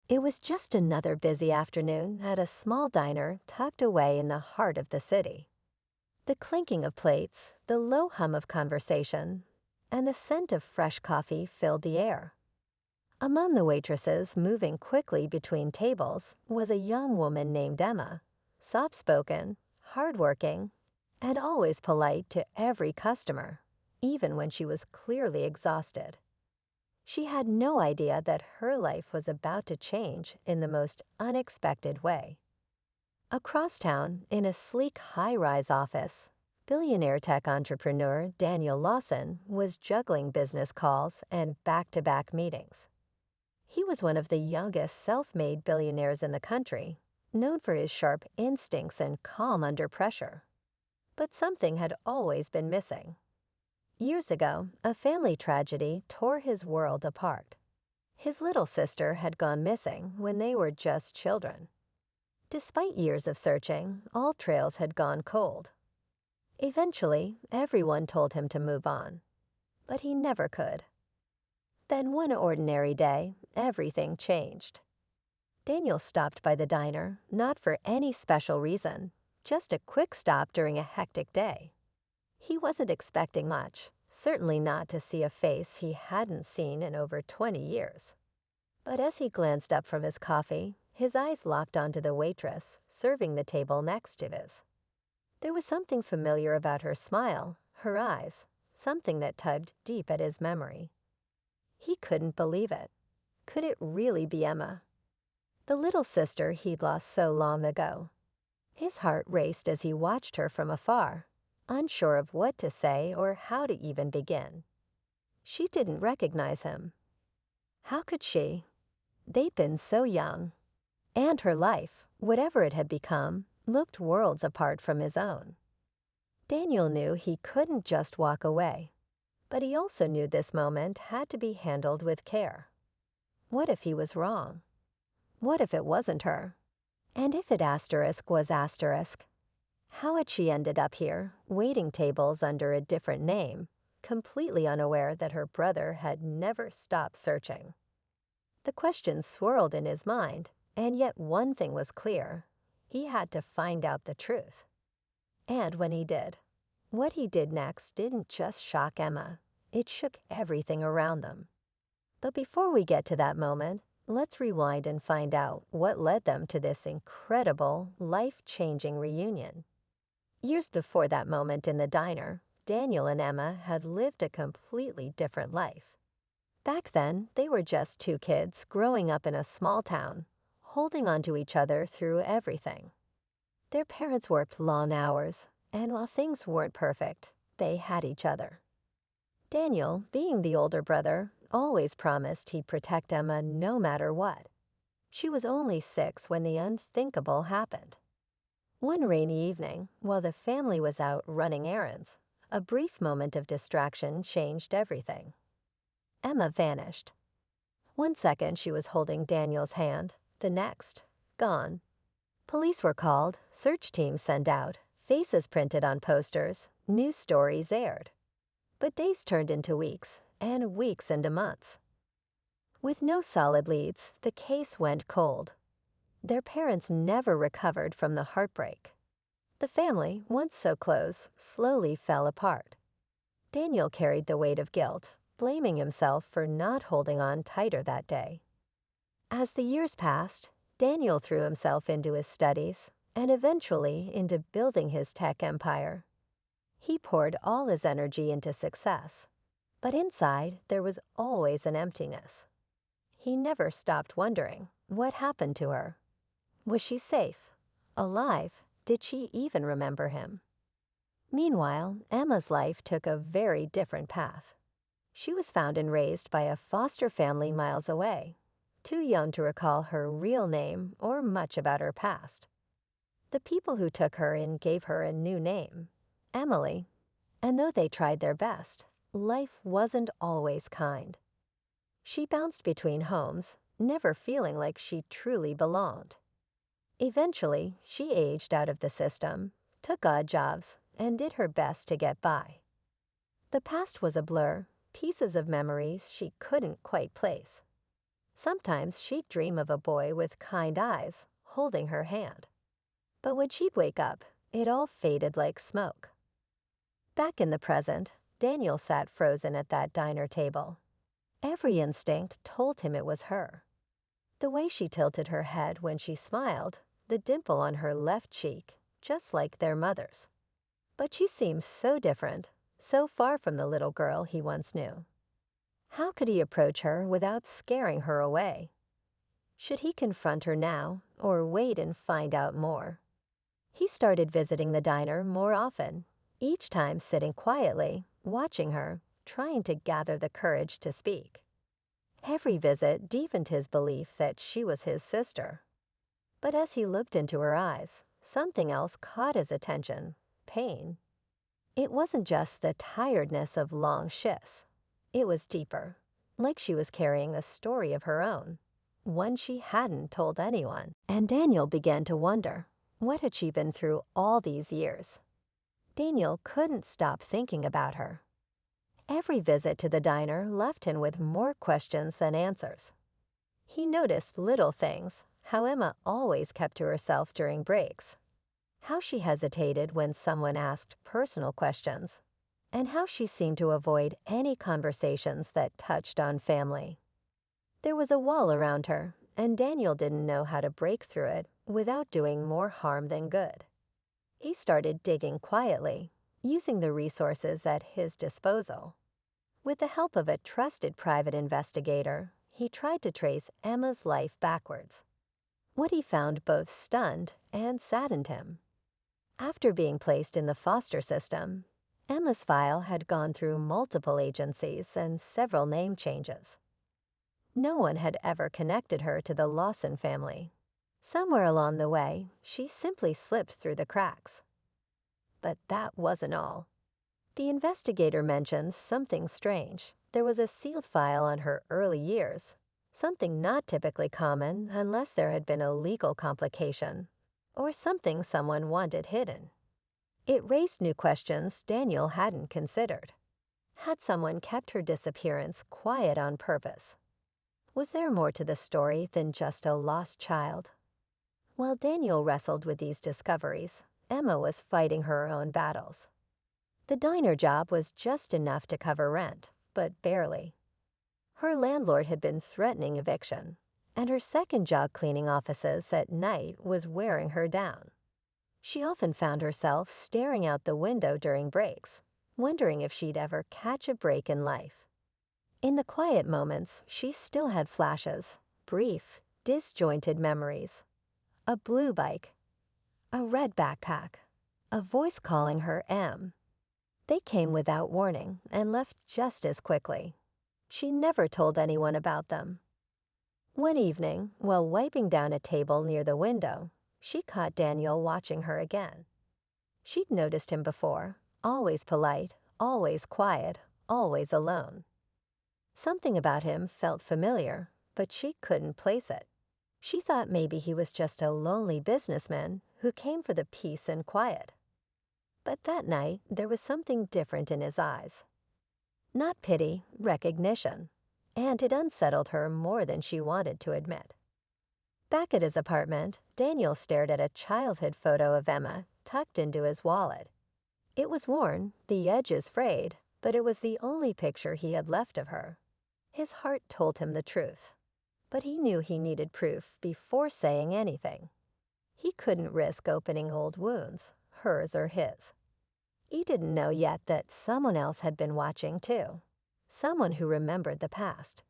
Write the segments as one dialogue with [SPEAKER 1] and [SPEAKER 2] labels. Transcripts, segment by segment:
[SPEAKER 1] It was just another busy afternoon at a small diner tucked away in the heart of the city. The clinking of plates, the low hum of conversation, and the scent of fresh coffee filled the air. Among the waitresses moving quickly between tables was a young woman named Emma, soft-spoken, hardworking, and always polite to every customer, even when she was clearly exhausted. She had no idea that her life was about to change in the most unexpected way. Across town, in a sleek high-rise office, billionaire tech entrepreneur Daniel Lawson was juggling business calls and back-to-back meetings. He was one of the youngest self-made billionaires in the country, known for his sharp instincts and calm under pressure. But something had always been missing. Years ago, a family tragedy tore his world apart. His little sister had gone missing when they were just children. Despite years of searching, all trails had gone cold. Eventually, everyone told him to move on, but he never could. Then one ordinary day, everything changed. Daniel stopped by the diner, not for any special reason, just a quick stop during a hectic day. He wasn't expecting much, certainly not to see a face he hadn't seen in over 20 years. But as he glanced up from his coffee, his eyes locked onto the waitress serving the table next to his. There was something familiar about her smile, her eyes, something that tugged deep at his memory. He couldn't believe it. Could it really be Emma? The little sister he'd lost so long ago. His heart raced as he watched her from afar, unsure of what to say or how to even begin. She didn't recognize him. How could she? They'd been so young. And her life, whatever it had become, looked worlds apart from his own. Daniel knew he couldn't just walk away, but he also knew this moment had to be handled with care. What if he was wrong? What if it wasn't her? And if it asterisk was asterisk? How had she ended up here, waiting tables under a different name, completely unaware that her brother had never stopped searching? The questions swirled in his mind, and yet one thing was clear. He had to find out the truth. And when he did, what he did next didn't just shock Emma. It shook everything around them. But before we get to that moment, let's rewind and find out what led them to this incredible, life-changing reunion. Years before that moment in the diner, Daniel and Emma had lived a completely different life. Back then, they were just two kids growing up in a small town, holding on to each other through everything. Their parents worked long hours, and while things weren't perfect, they had each other. Daniel, being the older brother, always promised he'd protect Emma no matter what. She was only 6 when the unthinkable happened. One rainy evening, while the family was out running errands, a brief moment of distraction changed everything. Emma vanished. One second she was holding Daniel's hand, the next, gone. Police were called, search teams sent out, faces printed on posters, news stories aired. But days turned into weeks, and weeks into months. With no solid leads, the case went cold. Their parents never recovered from the heartbreak. The family, once so close, slowly fell apart. Daniel carried the weight of guilt, blaming himself for not holding on tighter that day. As the years passed, Daniel threw himself into his studies and eventually into building his tech empire. He poured all his energy into success, but inside there was always an emptiness. He never stopped wondering, what happened to her? Was she safe? Alive? Did she even remember him? Meanwhile, Emma's life took a very different path. She was found and raised by a foster family miles away, too young to recall her real name or much about her past. The people who took her in gave her a new name, Emily, and though they tried their best, life wasn't always kind. She bounced between homes, never feeling like she truly belonged. Eventually, she aged out of the system, took odd jobs, and did her best to get by. The past was a blur, pieces of memories she couldn't quite place. Sometimes she'd dream of a boy with kind eyes, holding her hand. But when she'd wake up, it all faded like smoke. Back in the present, Daniel sat frozen at that diner table. Every instinct told him it was her. The way she tilted her head when she smiled, the dimple on her left cheek, just like their mother's. But she seemed so different, so far from the little girl he once knew. How could he approach her without scaring her away? Should he confront her now, or wait and find out more? He started visiting the diner more often, each time sitting quietly, watching her, trying to gather the courage to speak. Every visit deepened his belief that she was his sister. But as he looked into her eyes, something else caught his attention: pain. It wasn't just the tiredness of long shifts. It was deeper, like she was carrying a story of her own, one she hadn't told anyone. And Daniel began to wonder, what had she been through all these years? Daniel couldn't stop thinking about her. Every visit to the diner left him with more questions than answers. He noticed little things, how Emma always kept to herself during breaks, how she hesitated when someone asked personal questions, and how she seemed to avoid any conversations that touched on family. There was a wall around her, and Daniel didn't know how to break through it without doing more harm than good. He started digging quietly, using the resources at his disposal. With the help of a trusted private investigator, he tried to trace Emma's life backwards. What he found both stunned and saddened him. After being placed in the foster system, Emma's file had gone through multiple agencies and several name changes. No one had ever connected her to the Lawson family. Somewhere along the way, she simply slipped through the cracks. But that wasn't all. The investigator mentioned something strange. There was a sealed file on her early years, something not typically common unless there had been a legal complication, or something someone wanted hidden. It raised new questions Daniel hadn't considered. Had someone kept her disappearance quiet on purpose? Was there more to the story than just a lost child? While Daniel wrestled with these discoveries, Emma was fighting her own battles. The diner job was just enough to cover rent, but barely. Her landlord had been threatening eviction, and her second job cleaning offices at night was wearing her down. She often found herself staring out the window during breaks, wondering if she'd ever catch a break in life. In the quiet moments, she still had flashes, brief, disjointed memories. A blue bike, a red backpack, a voice calling her Em. They came without warning and left just as quickly. She never told anyone about them. One evening, while wiping down a table near the window, she caught Daniel watching her again. She'd noticed him before, always polite, always quiet, always alone. Something about him felt familiar, but she couldn't place it. She thought maybe he was just a lonely businessman who came for the peace and quiet. But that night, there was something different in his eyes. Not pity, recognition, and it unsettled her more than she wanted to admit. Back at his apartment, Daniel stared at a childhood photo of Emma tucked into his wallet. It was worn, the edges frayed, but it was the only picture he had left of her. His heart told him the truth, but he knew he needed proof before saying anything. He couldn't risk opening old wounds, hers or his. He didn't know yet that someone else had been watching too, someone who remembered the past.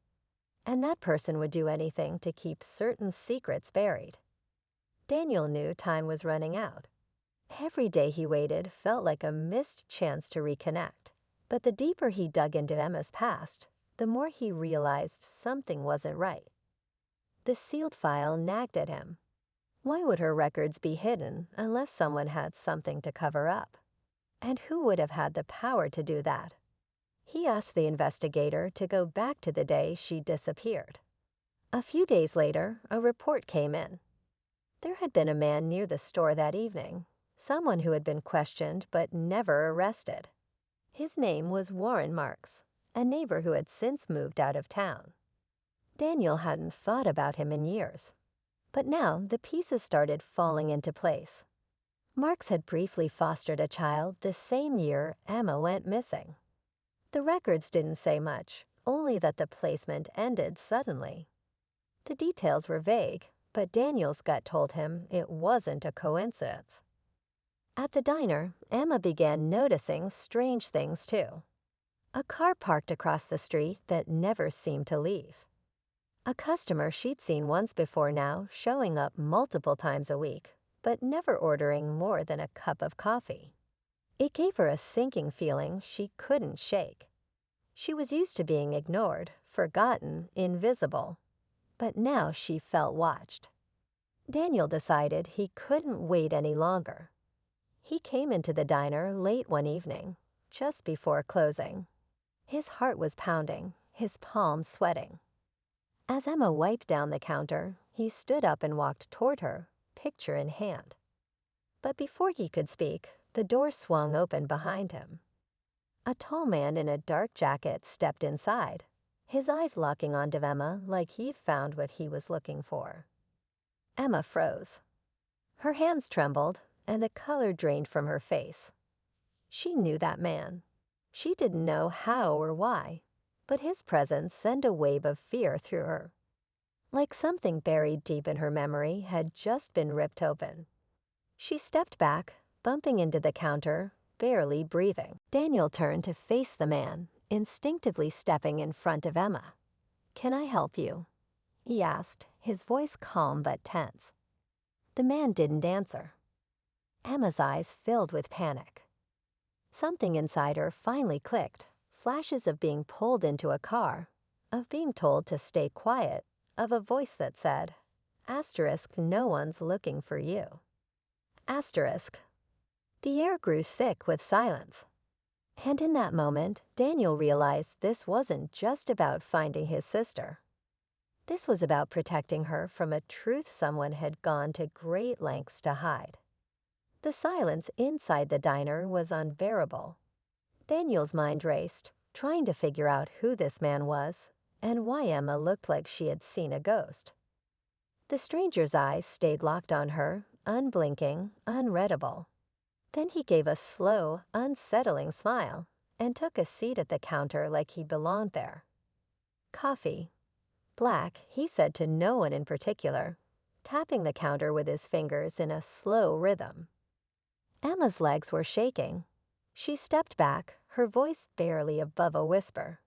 [SPEAKER 1] And that person would do anything to keep certain secrets buried. Daniel knew time was running out. Every day he waited felt like a missed chance to reconnect. But the deeper he dug into Emma's past, the more he realized something wasn't right. The sealed file nagged at him. Why would her records be hidden unless someone had something to cover up? And who would have had the power to do that? He asked the investigator to go back to the day she disappeared. A few days later, a report came in. There had been a man near the store that evening, someone who had been questioned but never arrested. His name was Warren Marks, a neighbor who had since moved out of town. Daniel hadn't thought about him in years, but now the pieces started falling into place. Marks had briefly fostered a child the same year Emma went missing. The records didn't say much, only that the placement ended suddenly. The details were vague, but Daniel's gut told him it wasn't a coincidence. At the diner, Emma began noticing strange things too. A car parked across the street that never seemed to leave. A customer she'd seen once before now showing up multiple times a week, but never ordering more than a cup of coffee. It gave her a sinking feeling she couldn't shake. She was used to being ignored, forgotten, invisible. But now she felt watched. Daniel decided he couldn't wait any longer. He came into the diner late one evening, just before closing. His heart was pounding, his palms sweating. As Emma wiped down the counter, he stood up and walked toward her, picture in hand. But before he could speak, the door swung open behind him. A tall man in a dark jacket stepped inside, his eyes locking onto Emma like he'd found what he was looking for. Emma froze. Her hands trembled, and the color drained from her face. She knew that man. She didn't know how or why, but his presence sent a wave of fear through her. Like something buried deep in her memory had just been ripped open. She stepped back, bumping into the counter, barely breathing. Daniel turned to face the man, instinctively stepping in front of Emma. "Can I help you?" he asked, his voice calm but tense. The man didn't answer. Emma's eyes filled with panic. Something inside her finally clicked, flashes of being pulled into a car, of being told to stay quiet, of a voice that said, "No one's looking for you." Asterisk. The air grew thick with silence. And in that moment, Daniel realized this wasn't just about finding his sister. This was about protecting her from a truth someone had gone to great lengths to hide. The silence inside the diner was unbearable. Daniel's mind raced, trying to figure out who this man was and why Emma looked like she had seen a ghost. The stranger's eyes stayed locked on her, unblinking, unreadable. Then he gave a slow, unsettling smile and took a seat at the counter like he belonged there. "Coffee. Black," he said to no one in particular, tapping the counter with his fingers in a slow rhythm. Emma's legs were shaking. She stepped back, her voice barely above a whisper.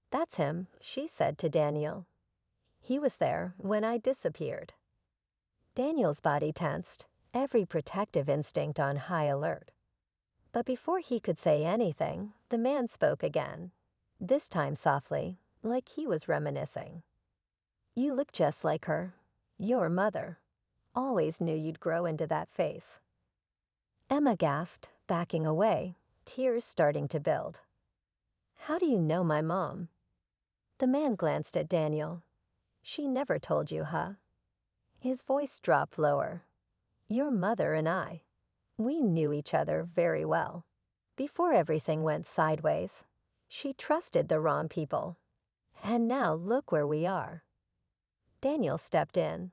[SPEAKER 1] "That's him," she said to Daniel. "He was there when I disappeared." Daniel's body tensed, every protective instinct on high alert. But before he could say anything, the man spoke again, this time softly, like he was reminiscing. "You look just like her. Your mother. Always knew you'd grow into that face." Emma gasped, backing away, tears starting to build. "How do you know my mom?" The man glanced at Daniel. "She never told you, huh?" His voice dropped lower. "Your mother and I. We knew each other very well. Before everything went sideways, she trusted the wrong people. And now look where we are." Daniel stepped in.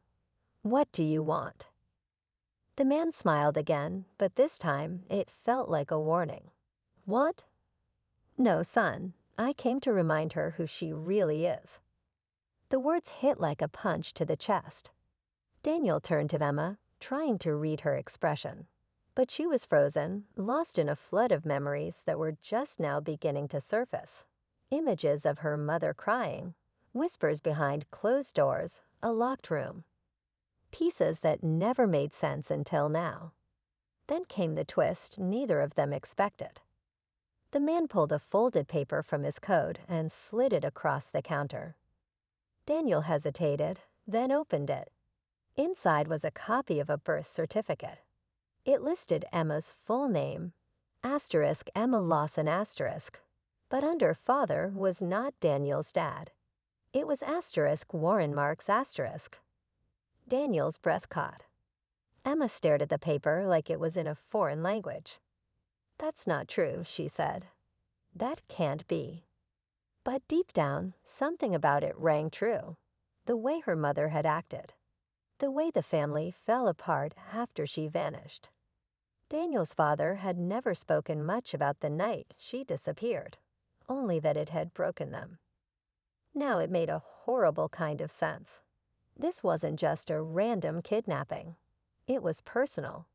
[SPEAKER 1] "What do you want?" The man smiled again, but this time it felt like a warning. "Want? No, son. I came to remind her who she really is." The words hit like a punch to the chest. Daniel turned to Emma, trying to read her expression. But she was frozen, lost in a flood of memories that were just now beginning to surface. Images of her mother crying, whispers behind closed doors, a locked room. Pieces that never made sense until now. Then came the twist neither of them expected. The man pulled a folded paper from his coat and slid it across the counter. Daniel hesitated, then opened it. Inside was a copy of a birth certificate. It listed Emma's full name, Emma Lawson *, but under father was not Daniel's dad. It was Warren Marks *. Daniel's breath caught. Emma stared at the paper like it was in a foreign language. "That's not true," she said. "That can't be." But deep down, something about it rang true. The way her mother had acted. The way the family fell apart after she vanished. Daniel's father had never spoken much about the night she disappeared, only that it had broken them. Now it made a horrible kind of sense. This wasn't just a random kidnapping. It was personal,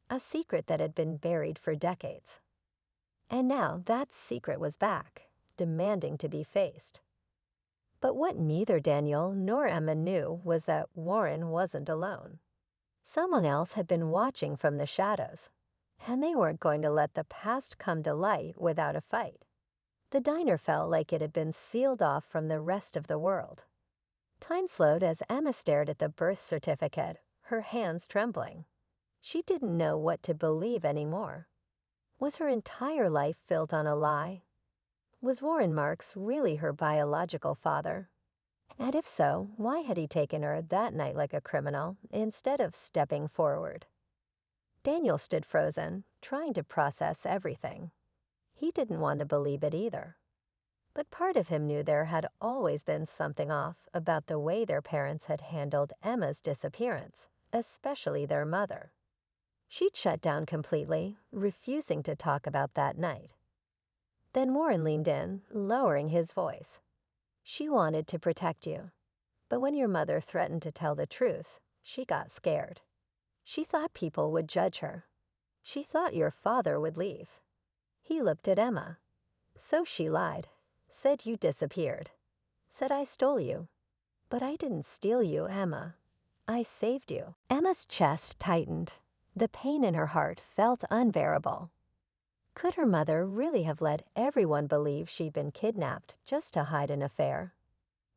[SPEAKER 1] a secret that had been buried for decades. And now that secret was back, demanding to be faced. But what neither Daniel nor Emma knew was that Warren wasn't alone. Someone else had been watching from the shadows, and they weren't going to let the past come to light without a fight. The diner felt like it had been sealed off from the rest of the world. Time slowed as Emma stared at the birth certificate, her hands trembling. She didn't know what to believe anymore. Was her entire life built on a lie? Was Warren Marks really her biological father? And if so, why had he taken her that night like a criminal instead of stepping forward? Daniel stood frozen, trying to process everything. He didn't want to believe it either. But part of him knew there had always been something off about the way their parents had handled Emma's disappearance, especially their mother. She'd shut down completely, refusing to talk about that night. Then Warren leaned in, lowering his voice. She wanted to protect you. But when your mother threatened to tell the truth, she got scared. She thought people would judge her. She thought your father would leave. He looked at Emma. So she lied, said you disappeared, said I stole you. But I didn't steal you, Emma. I saved you. Emma's chest tightened. The pain in her heart felt unbearable. Could her mother really have let everyone believe she'd been kidnapped just to hide an affair?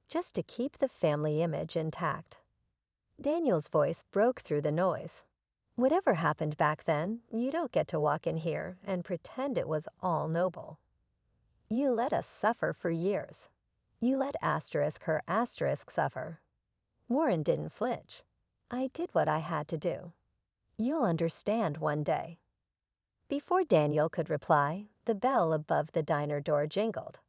[SPEAKER 1] Just to keep the family image intact? Daniel's voice broke through the noise. Whatever happened back then, you don't get to walk in here and pretend it was all noble. You let us suffer for years. You let asterisk her asterisk suffer. Warren didn't flinch. I did what I had to do. You'll understand one day. Before Daniel could reply, the bell above the diner door jingled.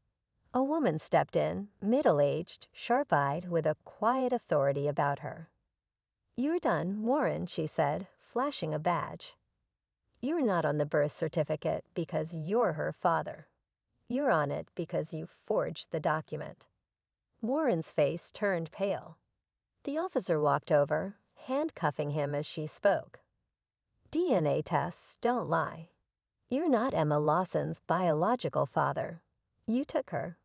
[SPEAKER 1] A woman stepped in, middle-aged, sharp-eyed, with a quiet authority about her. You're done, Warren, she said, flashing a badge. You're not on the birth certificate because you're her father. You're on it because you forged the document. Warren's face turned pale. The officer walked over, handcuffing him as she spoke. DNA tests don't lie. You're not Emma Lawson's biological father. You took her.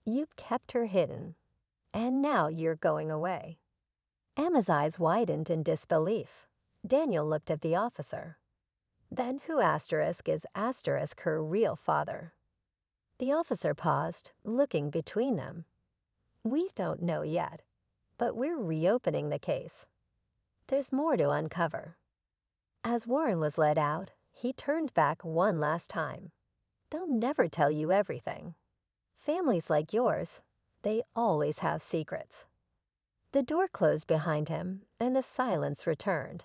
[SPEAKER 1] You kept her hidden. And now you're going away. Emma's eyes widened in disbelief. Daniel looked at the officer. Then who asterisk is asterisk her real father? The officer paused, looking between them. We don't know yet, but we're reopening the case. There's more to uncover. As Warren was led out, he turned back one last time. They'll never tell you everything. Families like yours, they always have secrets. The door closed behind him, and the silence returned.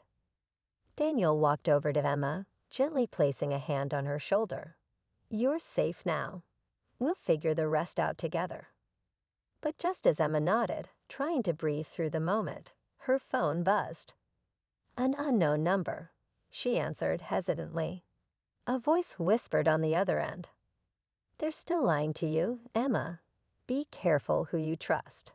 [SPEAKER 1] Daniel walked over to Emma, gently placing a hand on her shoulder. You're safe now. We'll figure the rest out together. But just as Emma nodded, trying to breathe through the moment, her phone buzzed. An unknown number. She answered hesitantly. A voice whispered on the other end. They're still lying to you, Emma. Be careful who you trust.